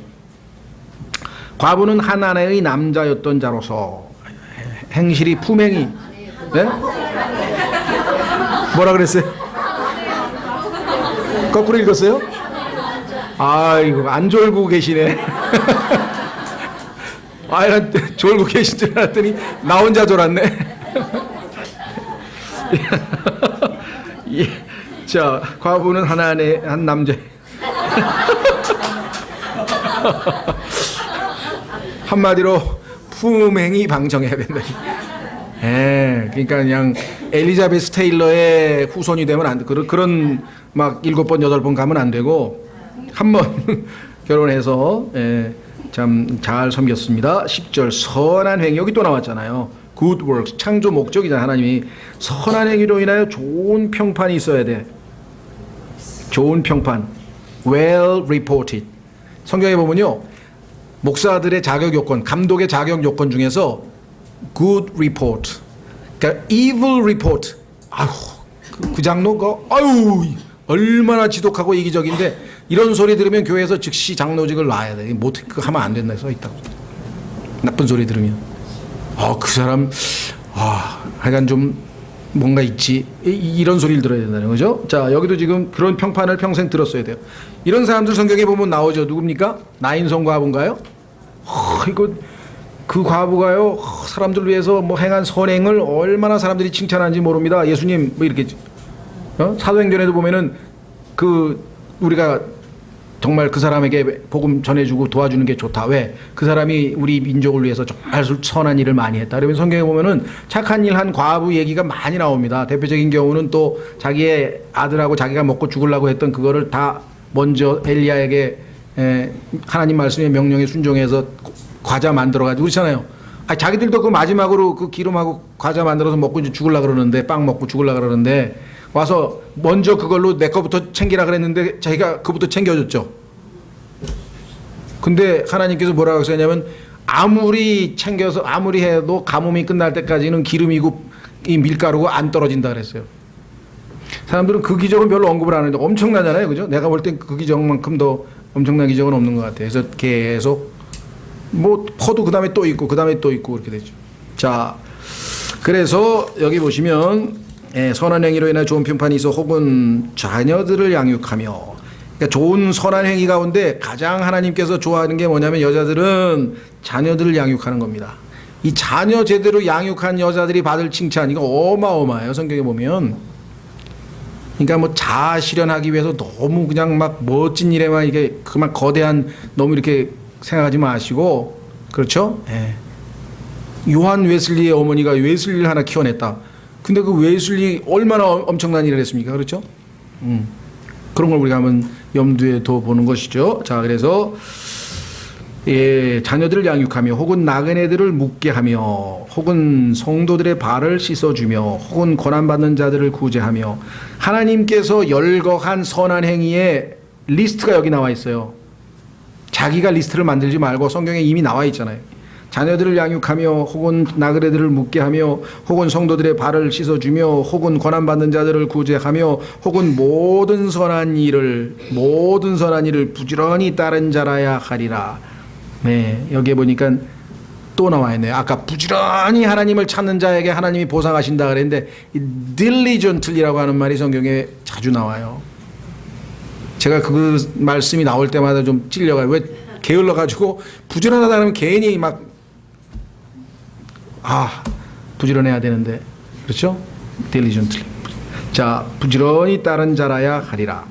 과부는 한 아내의 남자였던 자로서 행실이 품행이, 네? 뭐라 그랬어요? 거꾸로 읽었어요? 이거 안 졸고 계시네. 난 졸고 계신 줄 알았더니 나 혼자 졸았네. 자, 과부는 한 아내 한 남자. 한마디로 품행이 방정해야 된다. 그러니까 그냥 엘리자베스 테일러의 후손이 되면 안 돼. 그런 막 7번 8번 가면 안 되고 한 번 결혼해서 참 잘 섬겼습니다. 10절 선한 행위, 여기 또 나왔잖아요. good works, 창조 목적이잖아요. 하나님이 선한 행위로 인하여 좋은 평판이 있어야 돼. 좋은 평판, well reported. 성경에 보면요, 목사들의 자격 요건, 감독의 자격 요건 중에서 good report, 그러니까 evil report. 그 장로가 얼마나 지독하고 이기적인데 이런 소리 들으면 교회에서 즉시 장로직을 놔야 돼. 그 하면 안 된다 써 있다고. 나쁜 소리 들으면 그 사람 하여간 좀 뭔가 있지, 이런 소리를 들어야 된다는 거죠. 자, 여기도 지금 그런 평판을 평생 들었어야 돼요. 이런 사람들 성경에 보면 나오죠. 누굽니까? 나인성 과부인가요? 이거 그 과부가요, 사람들 위해서 뭐 행한 선행을 얼마나 사람들이 칭찬하는지 모릅니다. 예수님 뭐 이렇게 사도행전에도 보면은 우리가 정말 그 사람에게 복음 전해주고 도와주는 게 좋다. 왜? 그 사람이 우리 민족을 위해서 정말 선한 일을 많이 했다. 그러면 성경에 보면은 착한 일 한 과부 얘기가 많이 나옵니다. 대표적인 경우는 또 자기의 아들하고 자기가 먹고 죽으려고 했던 그거를 다 먼저 엘리야에게 하나님 말씀의 명령에 순종해서 과자 만들어가지고 그렇잖아요. 자기들도 그 마지막으로 그 기름하고 과자 만들어서 먹고 이제 죽으려고 그러는데, 빵 먹고 죽으려고 그러는데 와서 먼저 그걸로 내 거부터 챙기라 그랬는데 자기가 그부터 챙겨줬죠. 근데 하나님께서 뭐라고 하셨냐면 아무리 챙겨서 아무리 해도 가뭄이 끝날 때까지는 기름이고 이 밀가루가 안 떨어진다 그랬어요. 사람들은 그 기적은 별로 언급을 안 하는데 엄청나잖아요. 그죠? 내가 볼 땐 그 기적만큼 더 엄청난 기적은 없는 것 같아요. 그래서 계속 뭐 퍼도 그 다음에 또 있고 그 다음에 또 있고 그렇게 되죠. 자, 그래서 여기 보시면 선한 행위로 인해 좋은 평판이 있어 혹은 자녀들을 양육하며, 그러니까 좋은 선한 행위 가운데 가장 하나님께서 좋아하는 게 뭐냐면 여자들은 자녀들을 양육하는 겁니다. 이 자녀 제대로 양육한 여자들이 받을 칭찬, 이거 어마어마해요. 성경에 보면. 그러니까 뭐 자아 실현하기 위해서 너무 그냥 막 멋진 일에만 이게 그만 거대한 너무 이렇게 생각하지 마시고, 그렇죠? 요한 웨슬리의 어머니가 웨슬리를 하나 키워냈다. 근데 그 웨슬리 얼마나 엄청난 일을 했습니까? 그렇죠? 그런 걸 우리가 한번 염두에 둬 보는 것이죠. 자, 그래서 예, 자녀들을 양육하며 혹은 나그네들을 묵게 하며 혹은 성도들의 발을 씻어주며 혹은 고난받는 자들을 구제하며 하나님께서 열거한 선한 행위의 리스트가 여기 나와 있어요. 자기가 리스트를 만들지 말고 성경에 이미 나와 있잖아요. 자녀들을 양육하며 혹은 나그네들을 묵게 하며 혹은 성도들의 발을 씻어주며 혹은 고난받는 자들을 구제하며 혹은 모든 선한 일을 부지런히 따른 자라야 하리라. 네, 여기에 보니까 또 나와 있네요. 아까 부지런히 하나님을 찾는 자에게 하나님이 보상하신다 그랬는데 diligently라고 하는 말이 성경에 자주 나와요. 제가 그 말씀이 나올 때마다 좀 찔려가요. 왜 게을러가지고 부지런하다 그러면 괜히 막 부지런해야 되는데, 그렇죠? diligently. 자, 부지런히 따른 자라야 하리라.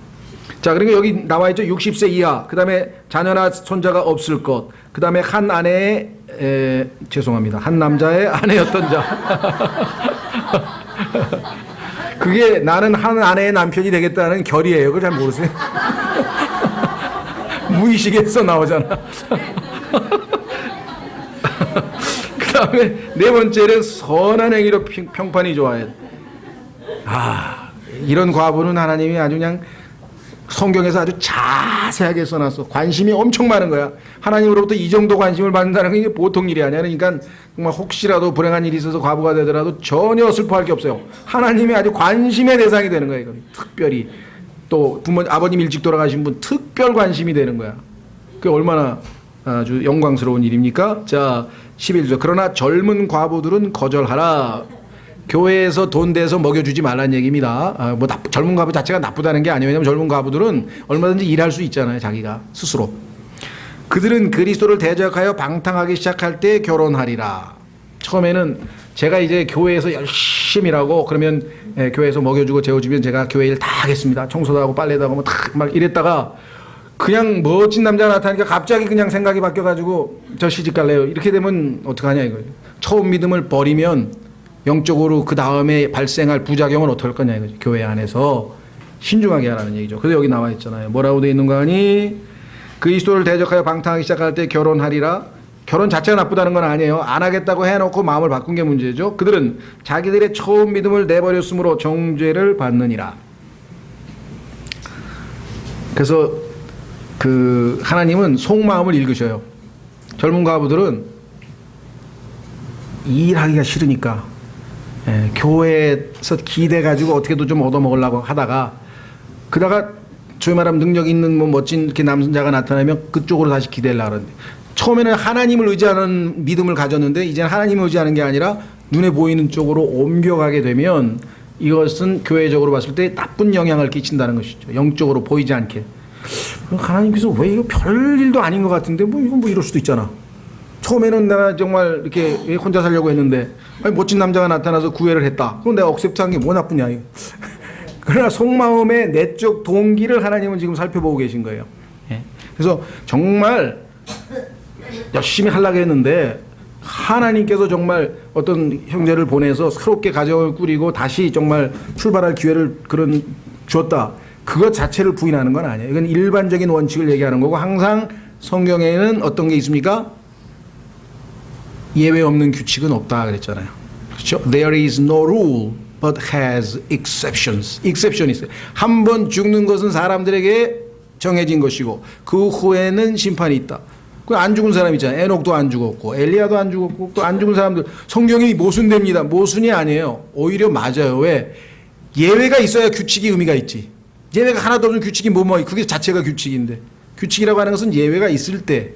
자, 그러니까 여기 나와 있죠. 60세 이하, 그 다음에 자녀나 손자가 없을 것, 그 다음에 한 아내의 한 남자의 아내였던 자. 그게 나는 한 아내의 남편이 되겠다는 결의예요. 그걸 잘 모르세요? 무의식에서 나오잖아. 그 다음에 네 번째는 선한 행위로 평판이 좋아야 돼. 이런 과부는 하나님이 아주 그냥 성경에서 아주 자세하게 써놨어. 관심이 엄청 많은 거야. 하나님으로부터 이 정도 관심을 받는다는 게 보통 일이 아니야. 그러니까 정말 혹시라도 불행한 일이 있어서 과부가 되더라도 전혀 슬퍼할 게 없어요. 하나님이 아주 관심의 대상이 되는 거예요. 특별히 또 아버님 일찍 돌아가신 분 특별 관심이 되는 거야. 그게 얼마나 아주 영광스러운 일입니까? 자, 11절. 그러나 젊은 과부들은 거절하라. 교회에서 돈 대서 먹여주지 말라는 얘기입니다. 젊은 과부 자체가 나쁘다는 게 아니에요. 왜냐하면 젊은 과부들은 얼마든지 일할 수 있잖아요. 자기가 스스로. 그들은 그리스도를 대적하여 방탕하기 시작할 때 결혼하리라. 처음에는 제가 이제 교회에서 열심히 일하고 그러면 교회에서 먹여주고 재워주면 제가 교회 일 다 하겠습니다. 청소도 하고 빨래도 하고 막 이랬다가 그냥 멋진 남자가 나타나니까 갑자기 그냥 생각이 바뀌어가지고 저 시집 갈래요. 이렇게 되면 어떡하냐 이거예요. 처음 믿음을 버리면 영적으로 그 다음에 발생할 부작용은 어떨 거냐 이거죠. 교회 안에서 신중하게 하라는 얘기죠. 그래서 여기 나와 있잖아요. 뭐라고 되어 있는가 하니 그리스도를 대적하여 방탕하기 시작할 때 결혼하리라. 결혼 자체가 나쁘다는 건 아니에요. 안 하겠다고 해놓고 마음을 바꾼 게 문제죠. 그들은 자기들의 처음 믿음을 내버렸으므로 정죄를 받느니라. 그래서 그 하나님은 속마음을 읽으셔요. 젊은 과부들은 일하기가 싫으니까 교회에서 기대가지고 어떻게든 좀 얻어먹으려고 하다가 그러다가 소위 말하면 능력 있는 멋진 이렇게 남자가 나타나면 그쪽으로 다시 기대려고 하는데 처음에는 하나님을 의지하는 믿음을 가졌는데 이제는 하나님을 의지하는 게 아니라 눈에 보이는 쪽으로 옮겨가게 되면 이것은 교회적으로 봤을 때 나쁜 영향을 끼친다는 것이죠. 영적으로 보이지 않게. 하나님께서 왜 이거 별일도 아닌 것 같은데 이건 이럴 수도 있잖아. 처음에는 내가 정말 이렇게 혼자 살려고 했는데 멋진 남자가 나타나서 구애를 했다. 그럼 내가 억셉트한 게 뭐 나쁘냐 이거. 그러나 속마음의 내적 동기를 하나님은 지금 살펴보고 계신 거예요. 그래서 정말 열심히 하려고 했는데 하나님께서 정말 어떤 형제를 보내서 새롭게 가정을 꾸리고 다시 정말 출발할 기회를 주었다. 그것 자체를 부인하는 건 아니에요. 이건 일반적인 원칙을 얘기하는 거고 항상 성경에는 어떤 게 있습니까? 예외 없는 규칙은 없다 그랬잖아요. 그렇죠? There is no rule but has exceptions. exception이 있어요. 한 번 죽는 것은 사람들에게 정해진 것이고 그 후에는 심판이 있다. 그 안 죽은 사람 있잖아요. 에녹도 안 죽었고 엘리야도 안 죽었고 또 안 죽은 사람들 성경이 모순됩니다. 모순이 아니에요. 오히려 맞아요. 왜? 예외가 있어야 규칙이 의미가 있지. 예외가 하나도 없는 규칙이 그게 자체가 규칙인데 규칙이라고 하는 것은 예외가 있을 때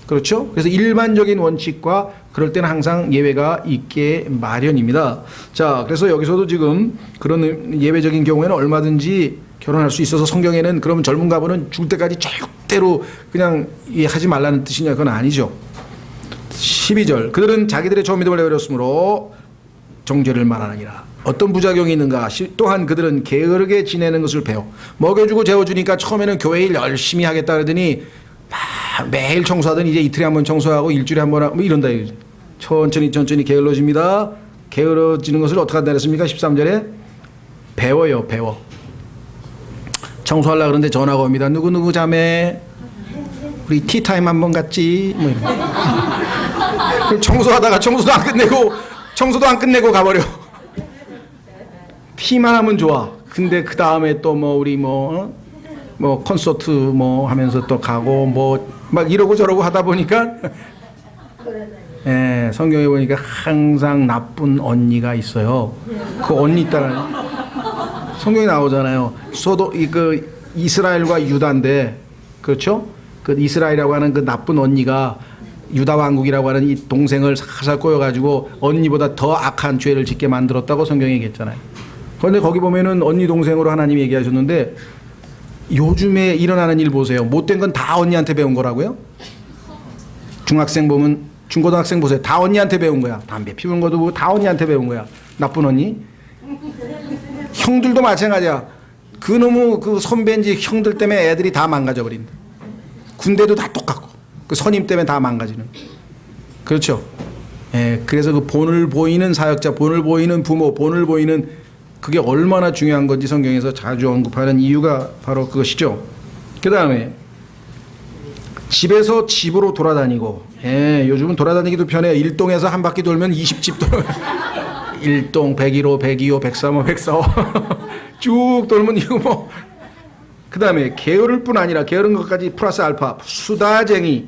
그렇죠? 그래서 일반적인 원칙과 그럴 때는 항상 예외가 있게 마련입니다. 자, 그래서 여기서도 지금 그런 예외적인 경우에는 얼마든지 결혼할 수 있어서 성경에는 그러면 젊은 가부는 죽을 때까지 절대로 그냥 하지 말라는 뜻이냐 그건 아니죠. 12절 그들은 자기들의 처음 믿음을 내버렸으므로 정죄를 말하느니라. 어떤 부작용이 있는가? 또한 그들은 게으르게 지내는 것을 배워. 먹여주고 재워주니까 처음에는 교회 일 열심히 하겠다 그러더니 매일 청소하더니 이제 이틀에 한 번 청소하고 일주일에 한 번 하고 이런다. 천천히 게을러집니다. 게을러지는 것을 어떻게 한다 그랬습니까? 13절에 배워요. 배워. 청소하려고 그러는데 전화가 옵니다. 누구누구 자매 우리 티타임 한번 갔지. 뭐 이런. 청소하다가 청소도 안 끝내고 가버려. 티만 하면 좋아. 근데 그 다음에 또 뭐 우리 뭐 콘서트 뭐 하면서 또 가고 뭐 막 이러고 저러고 하다 보니까 예, 성경에 보니까 항상 나쁜 언니가 있어요. 그 언니 따라 성경에 나오잖아요. 그 이스라엘과 유다인데 그렇죠? 그 이스라엘이라고 하는 그 나쁜 언니가 유다 왕국이라고 하는 이 동생을 살살 꼬여가지고 언니보다 더 악한 죄를 짓게 만들었다고 성경에 얘기했잖아요. 그런데 거기 보면은 언니 동생으로 하나님이 얘기하셨는데 요즘에 일어나는 일 보세요. 못된 건 다 언니한테 배운 거라고요? 중학생 보면 중고등학생 보세요. 다 언니한테 배운 거야. 담배 피우는 것도 보고 다 언니한테 배운 거야. 나쁜 언니. 형들도 마찬가지야. 그놈의 그 선배인지 형들 때문에 애들이 다 망가져 버린다. 군대도 다 똑같고 그 선임 때문에 다 망가지는. 그렇죠. 예, 그래서 그 본을 보이는 사역자, 본을 보이는 부모, 본을 보이는 그게 얼마나 중요한 건지 성경에서 자주 언급하는 이유가 바로 그것이죠. 그 다음에 집에서 집으로 돌아다니고, 예, 요즘은 돌아다니기도 편해요. 1동에서 한 바퀴 돌면 20집 돌아요. 1동, 101호, 102호, 103호, 104호 쭉 돌면 이거 뭐. 그 다음에 게으를 뿐 아니라 게으른 것까지 플러스 알파 수다쟁이.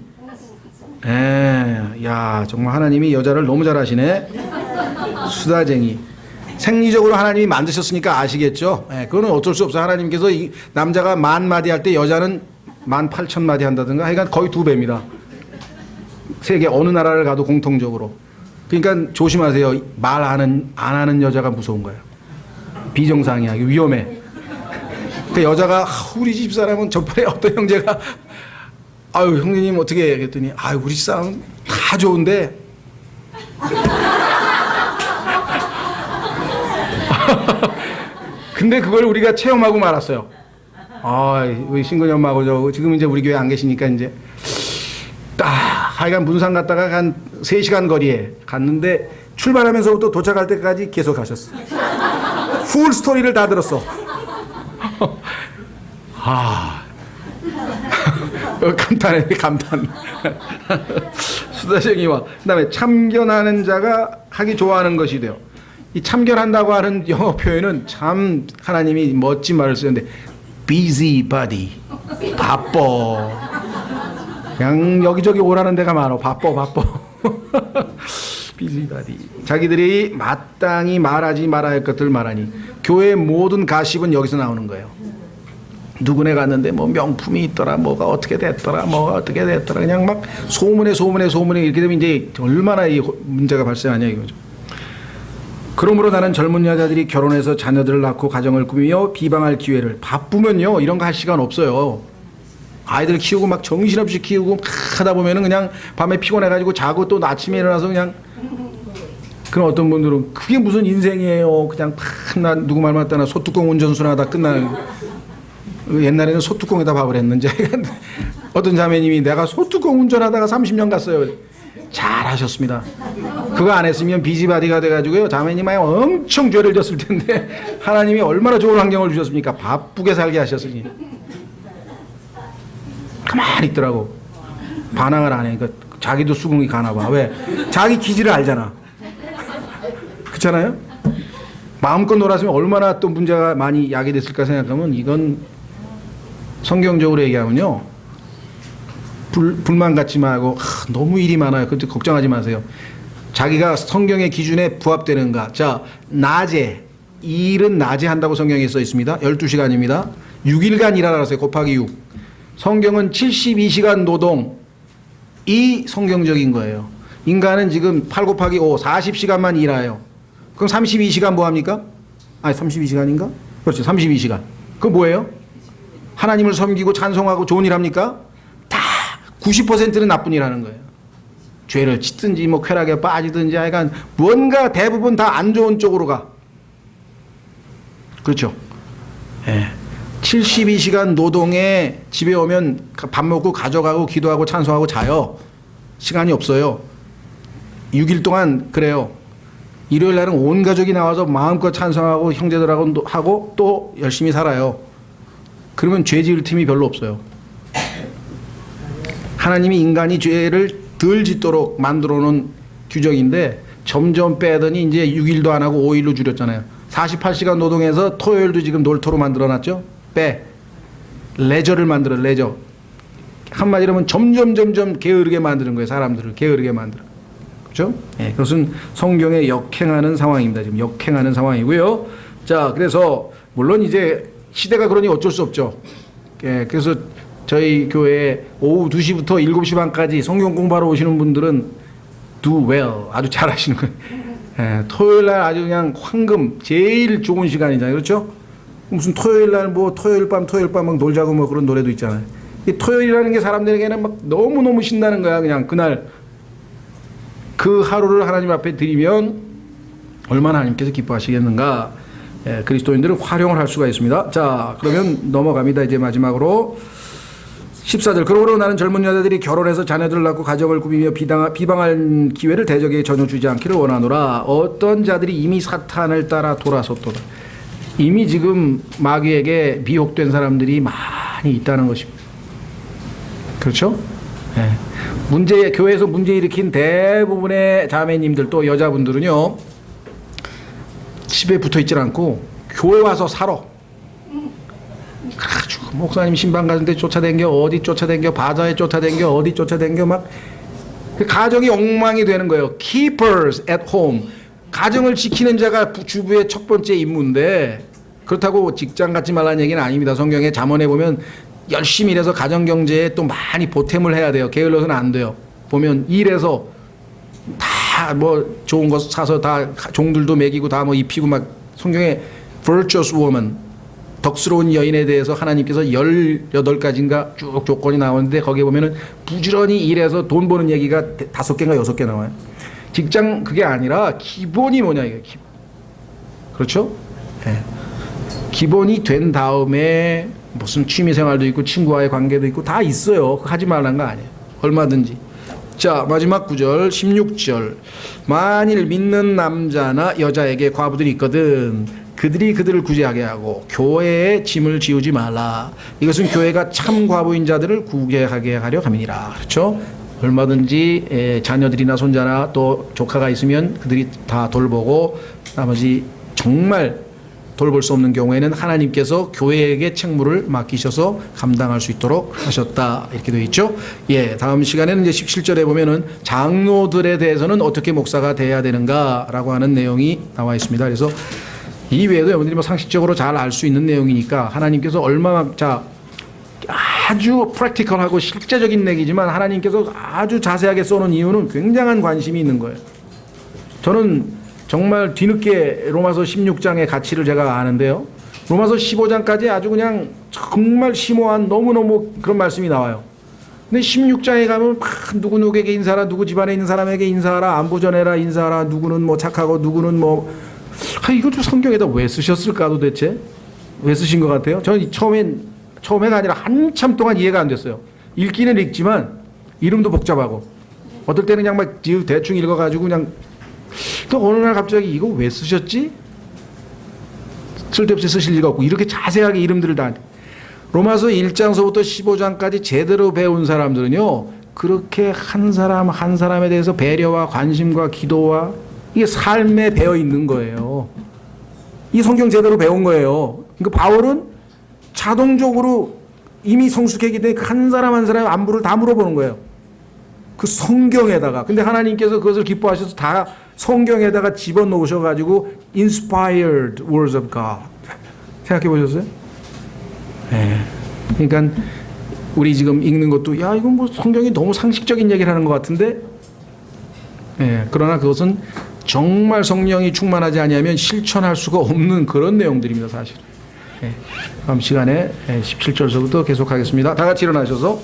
예, 야 정말 하나님이 여자를 너무 잘하시네. 수다쟁이. 생리적으로 하나님이 만드셨으니까 아시겠죠. 예, 그거는 어쩔 수 없어요. 하나님께서 이 남자가 10,000마디 할 때 여자는 18,000마디 한다든가 하여간 거의 2배입니다. 세계 어느 나라를 가도 공통적으로. 그러니까 조심하세요. 안 하는 여자가 무서운 거예요. 비정상이야. 위험해. 그 여자가 우리 집 사람은 저번에 어떤 형제가 아유 형님 어떻게 해? 그랬더니 아유 우리 집 사람은 다 좋은데 근데 그걸 우리가 체험하고 말았어요. 아, 우리 신근이 엄마하고 저 지금 이제 우리 교회 안 계시니까 이제 딱 하여간 문산 갔다가 한 3시간 거리에 갔는데 출발하면서부터 도착할 때까지 계속 가셨어. 풀 스토리를 다 들었어. 아, 감탄해, 감탄. 수다쟁이와 그다음에 참견하는 자가 하기 좋아하는 것이 돼요. 이 참견한다고 하는 영어 표현은 참 하나님이 멋진 말을 쓰는데 busybody 바빠. 그냥 여기저기 오라는 데가 많아. 바빠. busybody. 자기들이 마땅히 말하지 말아야 할 것들 말하니 교회의 모든 가십은 여기서 나오는 거예요. 누구네 갔는데 뭐 명품이 있더라, 뭐가 어떻게 됐더라, 그냥 막 소문에 이렇게 되면 이제 얼마나 이 문제가 발생하냐 이거죠. 그러므로 나는 젊은 여자들이 결혼해서 자녀들을 낳고 가정을 꾸미며 비방할 기회를 바쁘면요 이런 거 할 시간 없어요. 아이들 키우고 막 정신없이 키우고 막 하다 보면은 그냥 밤에 피곤해가지고 자고 또 아침에 일어나서 그냥 그런 어떤 분들은 그게 무슨 인생이에요. 그냥 나 누구 말 맞다나 소뚜껑 운전수나 하다 끝나는. 옛날에는 소뚜껑에다 밥을 했는지 어떤 자매님이 내가 소뚜껑 운전하다가 30년 갔어요. 잘하셨습니다. 그거 안 했으면 비지바디가 돼가지고요 자매님이 엄청 죄를 졌을 텐데 하나님이 얼마나 좋은 환경을 주셨습니까? 바쁘게 살게 하셨으니 가만히 있더라고. 반항을 안 해. 그러니까 자기도 수긍이 가나 봐. 왜? 자기 기질을 알잖아. 그렇잖아요? 마음껏 놀았으면 얼마나 또 문제가 많이 야기됐을까 생각하면 이건 성경적으로 얘기하면요 불만 갖지 말고 너무 일이 많아요. 그때 걱정하지 마세요. 자기가 성경의 기준에 부합되는가. 자, 낮에 일은 낮에 한다고 성경에 써 있습니다. 12시간입니다. 6일간 일하라 그랬어요. 곱하기 6. 성경은 72시간 노동이 성경적인 거예요. 인간은 지금 8 곱하기 5 40시간만 일해요. 그럼 32시간 뭐 합니까? 아니 32시간인가? 그렇죠. 32시간. 그거 뭐예요? 하나님을 섬기고 찬송하고 좋은 일 합니까? 다 90%는 나쁜 일 하는 거예요. 죄를 짓든지 뭐 쾌락에 빠지든지 하여간 뭔가 대부분 다 안 좋은 쪽으로 가. 그렇죠. 예. 72시간 노동에 집에 오면 밥 먹고 가져가고 기도하고 찬송하고 자요. 시간이 없어요. 6일 동안 그래요. 일요일 날은 온 가족이 나와서 마음껏 찬송하고 형제들하고 하고 또 열심히 살아요. 그러면 죄 지을 틈이 별로 없어요. 하나님이 인간이 죄를 덜 짓도록 만들어 놓은 규정인데 점점 빼더니 이제 6일도 안 하고 5일로 줄였잖아요. 48시간 노동해서 토요일도 지금 놀토로 만들어 놨죠. 레저를 만들어, 레저. 한마디로 하면 점점 게으르게 만드는 거예요. 사람들을 게으르게 만들어. 그렇죠? 예, 그것은 성경에 역행하는 상황입니다. 지금 역행하는 상황이고요. 자, 그래서 물론 이제 시대가 그러니 어쩔 수 없죠. 예, 그래서 저희 교회에 오후 2시부터 7시 반까지 성경 공부하러 오시는 분들은 do well. 아주 잘하시는 거예요. 예, 토요일 날 아주 그냥 황금, 제일 좋은 시간이잖아요. 그렇죠? 무슨 토요일 날 뭐 토요일 밤 막 놀자고 뭐 그런 노래도 있잖아요. 이 토요일이라는 게 사람들에게는 막 너무너무 신나는 거야. 그냥 그날 그 하루를 하나님 앞에 드리면 얼마나 하나님께서 기뻐하시겠는가. 예, 그리스도인들은 활용을 할 수가 있습니다. 자, 그러면 넘어갑니다. 이제 마지막으로 14절. 그러므로 나는 젊은 여자들이 결혼해서 자녀들을 낳고 가정을 꾸미며 비방할 기회를 대적에게 전혀 주지 않기를 원하노라. 어떤 자들이 이미 사탄을 따라 돌아섰도다. 이미 지금 마귀에게 미혹된 사람들이 많이 있다는 것입니다. 그렇죠? 네. 교회에서 문제 일으킨 대부분의 자매님들 또 여자분들은요, 집에 붙어 있질 않고 교회 와서 살아. 그래가지고 목사님 신방 가는데 쫓아댕겨, 어디 쫓아댕겨, 바자에 쫓아댕겨, 어디 쫓아댕겨, 막 가정이 엉망이 되는 거예요. Keepers at home. 가정을 지키는 자가 주부의 첫 번째 임무인데, 그렇다고 직장 갖지 말라는 얘기는 아닙니다. 성경에 잠언에 보면 열심히 일해서 가정 경제에 또 많이 보탬을 해야 돼요. 게을러서는 안 돼요. 보면 일해서 다 뭐 좋은 거 사서 다 종들도 먹이고 다 뭐 입히고 막, 성경에 virtuous woman, 덕스러운 여인에 대해서 하나님께서 18가지인가 쭉 조건이 나오는데, 거기에 보면은 부지런히 일해서 돈 버는 얘기가 5개인가 6개 나와요. 직장 그게 아니라 기본이 뭐냐 이게. 그렇죠? 네. 기본이 된 다음에 무슨 취미 생활도 있고 친구와의 관계도 있고 다 있어요. 하지 말라는 거 아니에요. 얼마든지. 자, 마지막 9절 16절. 만일 믿는 남자나 여자에게 과부들이 있거든 그들이 그들을 구제하게 하고 교회에 짐을 지우지 말라. 이것은 교회가 참 과부인 자들을 구제하게 하려 함이니라. 그렇죠? 얼마든지 자녀들이나 손자나 또 조카가 있으면 그들이 다 돌보고, 나머지 정말 돌볼 수 없는 경우에는 하나님께서 교회에게 책무를 맡기셔서 감당할 수 있도록 하셨다. 이렇게 되어 있죠. 예, 다음 시간에는 이제 17절에 보면은 장로들에 대해서는 어떻게 목사가 돼야 되는가라고 하는 내용이 나와 있습니다. 그래서 이 외에도 여러분들이 뭐 상식적으로 잘 알 수 있는 내용이니까, 하나님께서 얼마나 아주 프랙티컬하고 실제적인 얘기지만 하나님께서 아주 자세하게 써놓은 이유는 굉장한 관심이 있는 거예요. 저는 정말 뒤늦게 로마서 16장의 가치를 제가 아는데요, 로마서 15장까지 아주 그냥 정말 심오한 너무너무 그런 말씀이 나와요. 근데 16장에 가면 막 누구에게 인사하라, 누구 집안에 있는 사람에게 인사하라, 안부 전해라, 인사하라, 누구는 뭐 착하고 누구는 뭐, 이걸 좀 성경에다 왜 쓰셨을까 도대체? 왜 쓰신 것 같아요? 저는 처음에가 아니라 한참 동안 이해가 안 됐어요. 읽기는 읽지만 이름도 복잡하고, 어떨 때는 그냥 막 대충 읽어가지고 그냥, 또 어느 날 갑자기 이거 왜 쓰셨지? 쓸데없이 쓰실 리가 없고, 이렇게 자세하게 이름들을 다. 로마서 1장서부터 15장까지 제대로 배운 사람들은요, 그렇게 한 사람 한 사람에 대해서 배려와 관심과 기도와 이게 삶에 배어 있는 거예요. 이 성경 제대로 배운 거예요. 그러니까 바울은 자동적으로 이미 성숙했기 때문에 한 사람 한 사람의 안부를 다 물어보는 거예요. 그 성경에다가. 근데 하나님께서 그것을 기뻐하셔서 다 성경에다가 집어넣으셔가지고 inspired words of God. 생각해 보셨어요? 네. 그러니까 우리 지금 읽는 것도, 야, 이건 뭐 성경이 너무 상식적인 얘기를 하는 것 같은데, 네. 그러나 그것은 정말 성령이 충만하지 아니하면 실천할 수가 없는 그런 내용들입니다, 사실. 네. 다음 시간에 17절서부터 계속하겠습니다. 다 같이 일어나셔서